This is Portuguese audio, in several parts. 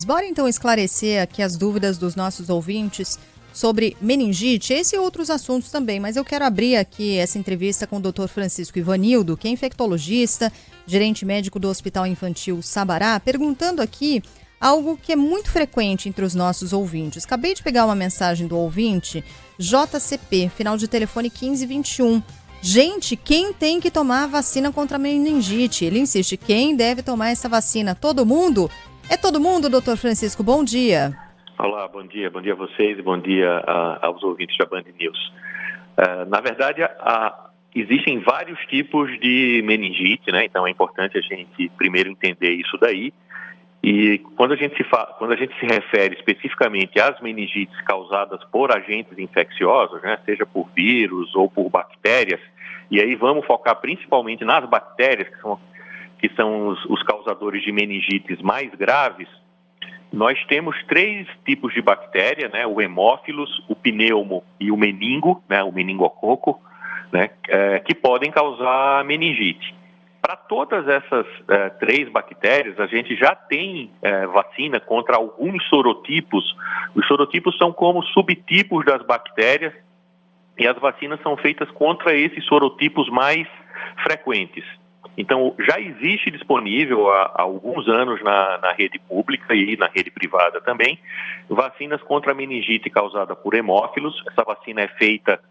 Bora então esclarecer aqui as dúvidas dos nossos ouvintes sobre meningite, esse e outros assuntos também, mas eu quero abrir aqui essa entrevista com o Dr. Francisco Ivanildo, que é infectologista, gerente médico do Hospital Infantil Sabará, perguntando aqui algo que é muito frequente entre os nossos ouvintes. Acabei de pegar uma mensagem do ouvinte, JCP, final de telefone 1521. Gente, quem tem que tomar a vacina contra a meningite? Ele insiste, quem deve tomar essa vacina? Todo mundo? É todo mundo, doutor Francisco? Bom dia. Olá, bom dia a vocês e bom dia aos ouvintes da Band News. Na verdade, existem vários tipos de meningite, né? Então é importante a gente primeiro entender isso daí. E quando a gente se refere especificamente às meningites causadas por agentes infecciosos, né, seja por vírus ou por bactérias, e aí vamos focar principalmente nas bactérias, que são os causadores de meningites mais graves. Nós temos 3 tipos de bactéria, né, o hemófilos, o pneumo e o meningo, né, o meningococo, né, que podem causar meningite. Para todas essas 3 bactérias, a gente já tem vacina contra alguns sorotipos. Os sorotipos são como subtipos das bactérias e as vacinas são feitas contra esses sorotipos mais frequentes. Então, já existe disponível há alguns anos na rede pública e na rede privada também, vacinas contra a meningite causada por hemófilos. Essa vacina é feita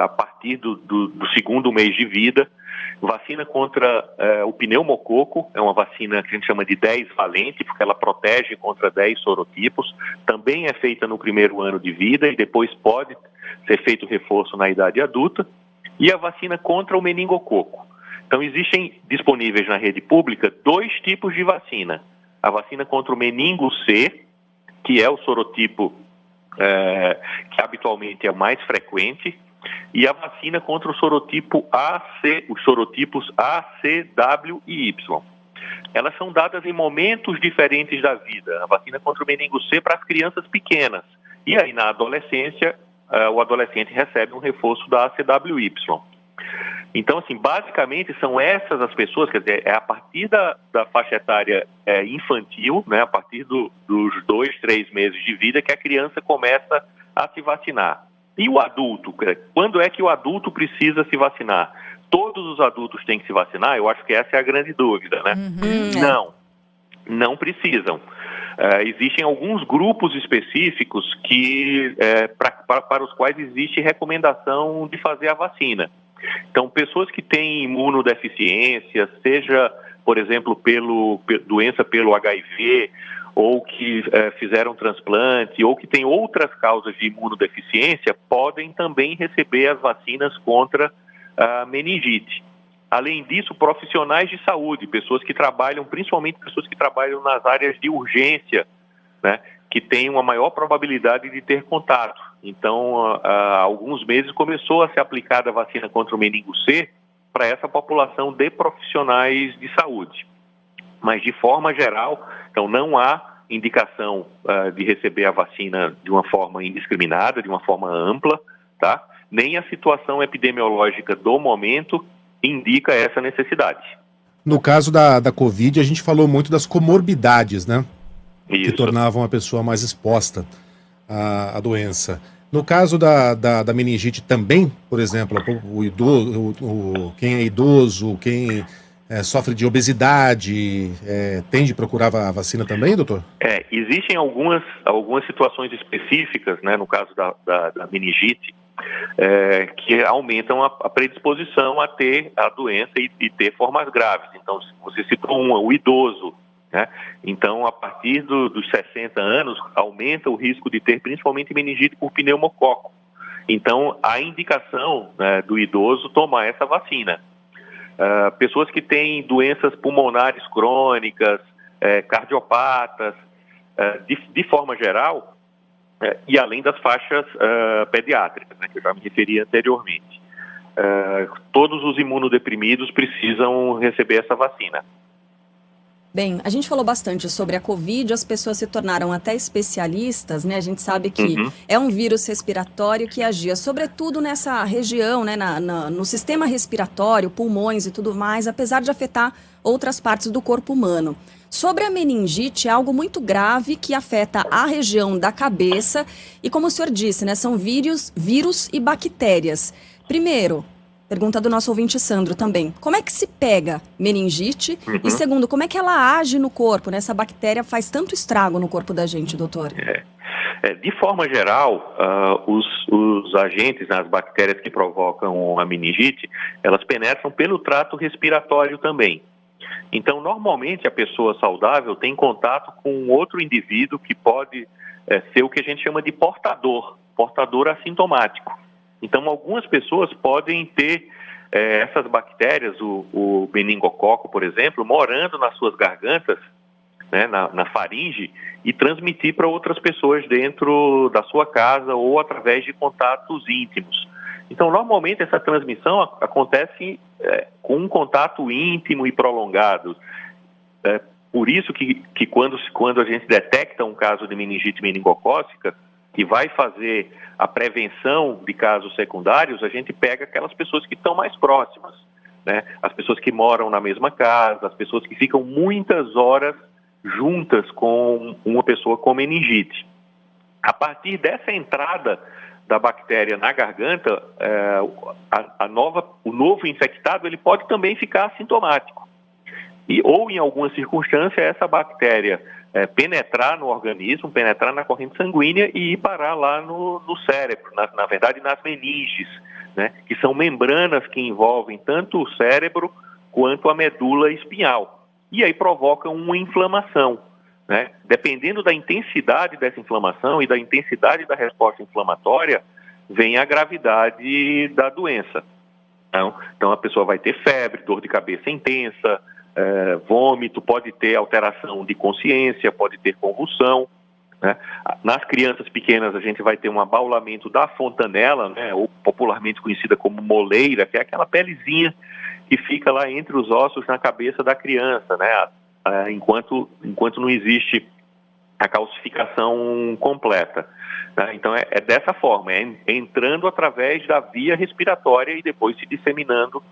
a partir do 2º mês de vida. Vacina contra o pneumococo, é uma vacina que a gente chama de 10 valente, porque ela protege contra 10 sorotipos. Também é feita no 1º ano de vida e depois pode ser feito reforço na idade adulta. E a vacina contra o meningococo. Então, existem disponíveis na rede pública 2 tipos de vacina. A vacina contra o meningo C, que é o sorotipo que habitualmente é mais frequente, e a vacina contra o sorotipo AC, os sorotipos A, C, W e Y. Elas são dadas em momentos diferentes da vida. A vacina contra o meningo C para as crianças pequenas. E aí, na adolescência, o adolescente recebe um reforço da ACWY. Então, assim, basicamente são essas as pessoas, quer dizer, é a partir da faixa etária infantil, né, a partir dos 2, 3 meses de vida que a criança começa a se vacinar. E o adulto? Quando é que o adulto precisa se vacinar? Todos os adultos têm que se vacinar? Eu acho que essa é a grande dúvida, né? Não precisam. Existem alguns grupos específicos para os quais existe recomendação de fazer a vacina. Então, pessoas que têm imunodeficiência, seja, por exemplo, doença pelo HIV, ou que fizeram transplante, ou que têm outras causas de imunodeficiência, podem também receber as vacinas contra a meningite. Além disso, profissionais de saúde, principalmente pessoas que trabalham nas áreas de urgência, né, que têm uma maior probabilidade de ter contato. Então, há alguns meses começou a ser aplicada a vacina contra o meningo C para essa população de profissionais de saúde. Mas, de forma geral, então não há indicação de receber a vacina de uma forma indiscriminada, de uma forma ampla, tá? Nem a situação epidemiológica do momento indica essa necessidade. No caso da Covid, a gente falou muito das comorbidades, né? Isso. Que tornavam a pessoa mais exposta à doença. No caso da meningite também, por exemplo, o idoso, quem é idoso, quem sofre de obesidade, tem de procurar a vacina também, doutor? Existem algumas situações específicas, né, no caso da meningite, que aumentam a predisposição a ter a doença e ter formas graves. Então, você citou o idoso, né? Então, a partir dos 60 anos, aumenta o risco de ter principalmente meningite por pneumococo. Então, a indicação, né, do idoso tomar essa vacina. Pessoas que têm doenças pulmonares crônicas, cardiopatas, de forma geral, e além das faixas pediátricas, né, que eu já me referi anteriormente. Todos os imunodeprimidos precisam receber essa vacina. Bem, a gente falou bastante sobre a Covid, as pessoas se tornaram até especialistas, né? A gente sabe que é um vírus respiratório que agia sobretudo nessa região, né? No sistema respiratório, pulmões e tudo mais, apesar de afetar outras partes do corpo humano. Sobre a meningite, é algo muito grave que afeta a região da cabeça e, como o senhor disse, né, são vírus e bactérias. Primeiro, pergunta do nosso ouvinte Sandro também, como é que se pega meningite? E segundo, como é que ela age no corpo, né? Essa bactéria faz tanto estrago no corpo da gente, doutor? De forma geral, os agentes, as bactérias que provocam a meningite, elas penetram pelo trato respiratório também. Então, normalmente, a pessoa saudável tem contato com outro indivíduo que pode ser o que a gente chama de portador assintomático. Então, algumas pessoas podem ter essas bactérias, o meningococo, por exemplo, morando nas suas gargantas, né, na faringe, e transmitir para outras pessoas dentro da sua casa ou através de contatos íntimos. Então, normalmente, essa transmissão acontece com um contato íntimo e prolongado. Por isso que quando a gente detecta um caso de meningite meningocócica, que vai fazer a prevenção de casos secundários, a gente pega aquelas pessoas que estão mais próximas, né? As pessoas que moram na mesma casa, as pessoas que ficam muitas horas juntas com uma pessoa com meningite. A partir dessa entrada da bactéria na garganta, o novo infectado ele pode também ficar assintomático. Ou, em alguma circunstância, essa bactéria penetrar no organismo, penetrar na corrente sanguínea e ir parar lá no cérebro, na verdade nas meninges, né, que são membranas que envolvem tanto o cérebro quanto a medula espinhal. E aí provocam uma inflamação, né? Dependendo da intensidade dessa inflamação e da intensidade da resposta inflamatória, vem a gravidade da doença. Então a pessoa vai ter febre, dor de cabeça intensa, vômito, pode ter alteração de consciência, pode ter convulsão, né? Nas crianças pequenas a gente vai ter um abaulamento da fontanela, né, ou popularmente conhecida como moleira, que é aquela pelezinha que fica lá entre os ossos na cabeça da criança, né, enquanto não existe a calcificação completa. Né? Então é dessa forma, entrando através da via respiratória e depois se disseminando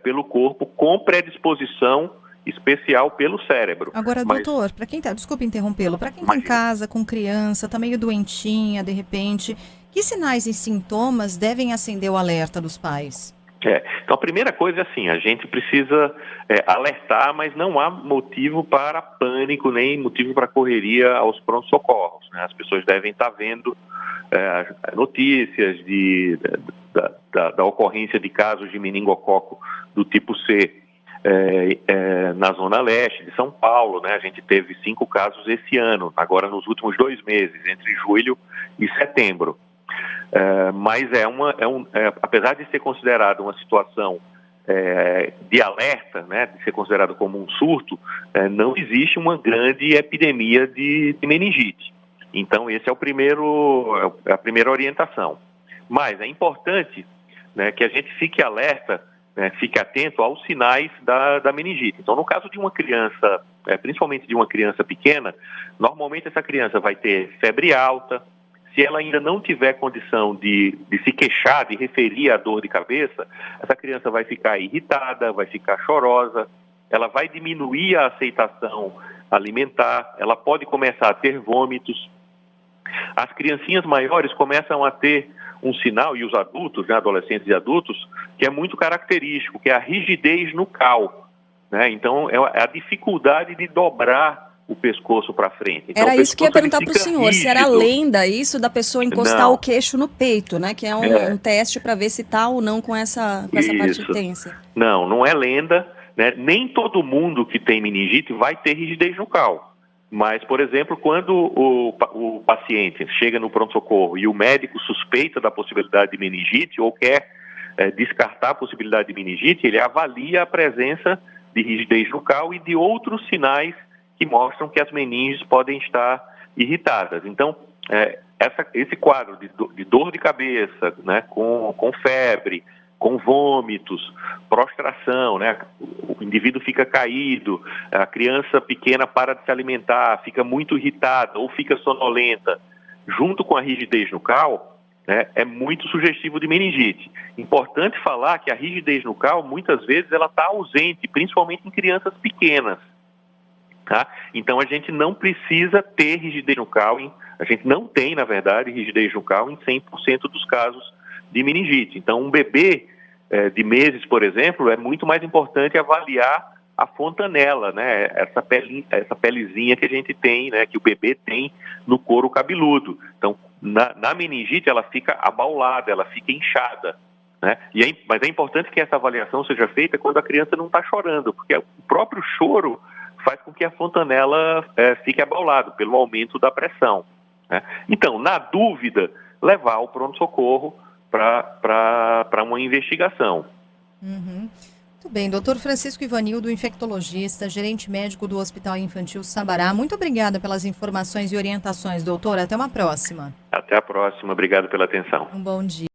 pelo corpo com predisposição especial pelo cérebro. Agora, doutor, para quem desculpa interrompê-lo, para quem está em casa com criança, está meio doentinha de repente, que sinais e sintomas devem acender o alerta dos pais? Então a primeira coisa é assim, a gente precisa alertar, mas não há motivo para pânico, nem motivo para correria aos pronto-socorros, né? As pessoas devem estar vendo notícias da ocorrência de casos de meningococo do tipo C na zona leste de São Paulo, né? A gente teve 5 casos esse ano, agora nos últimos 2 meses, entre julho e setembro. Mas apesar de ser considerado uma situação de alerta, né, de ser considerado como um surto, não existe uma grande epidemia de meningite. Então, esse é a primeira orientação. Mas é importante, né, que a gente fique alerta, né, fique atento aos sinais da meningite. Então, no caso de uma criança, principalmente de uma criança pequena, normalmente essa criança vai ter febre alta. Se ela ainda não tiver condição de se queixar, de referir a dor de cabeça, essa criança vai ficar irritada, vai ficar chorosa, ela vai diminuir a aceitação alimentar, ela pode começar a ter vômitos. As criancinhas maiores começam a ter um sinal, e os adultos, né, adolescentes e adultos, que é muito característico, que é a rigidez nucal, né? Então, é a dificuldade de dobrar o pescoço para frente. Então, era isso que eu ia perguntar para o senhor, rígido. Se era lenda isso da pessoa encostar o queixo no peito, né? Que é um teste para ver se está ou não com essa parte tensa. Não é lenda, né? Nem todo mundo que tem meningite vai ter rigidez nucal. Mas, por exemplo, quando o paciente chega no pronto-socorro e o médico suspeita da possibilidade de meningite ou quer descartar a possibilidade de meningite, ele avalia a presença de rigidez nucal e de outros sinais que mostram que as meninges podem estar irritadas. Então, esse quadro de dor de cabeça, né, com febre, com vômitos, prostração, né, o indivíduo fica caído, a criança pequena para de se alimentar, fica muito irritada ou fica sonolenta, junto com a rigidez nucal, né, é muito sugestivo de meningite. Importante falar que a rigidez nucal, muitas vezes, ela está ausente, principalmente em crianças pequenas. Tá? Então, a gente não precisa ter rigidez nucal, a gente não tem, na verdade, rigidez nucal em 100% dos casos de meningite. Então, um bebê de meses, por exemplo, é muito mais importante avaliar a fontanela, né? Essa pelezinha que a gente tem, né? Que o bebê tem no couro cabeludo. Então, na meningite, ela fica abaulada, ela fica inchada, né? Mas é importante que essa avaliação seja feita quando a criança não está chorando, porque o próprio choro faz com que a fontanela fique abaulada pelo aumento da pressão, né? Então, na dúvida, levar ao pronto-socorro para uma investigação. Uhum. Muito bem, doutor Francisco Ivanildo, infectologista, gerente médico do Hospital Infantil Sabará. Muito obrigada pelas informações e orientações, doutor. Até uma próxima. Até a próxima. Obrigado pela atenção. Um bom dia.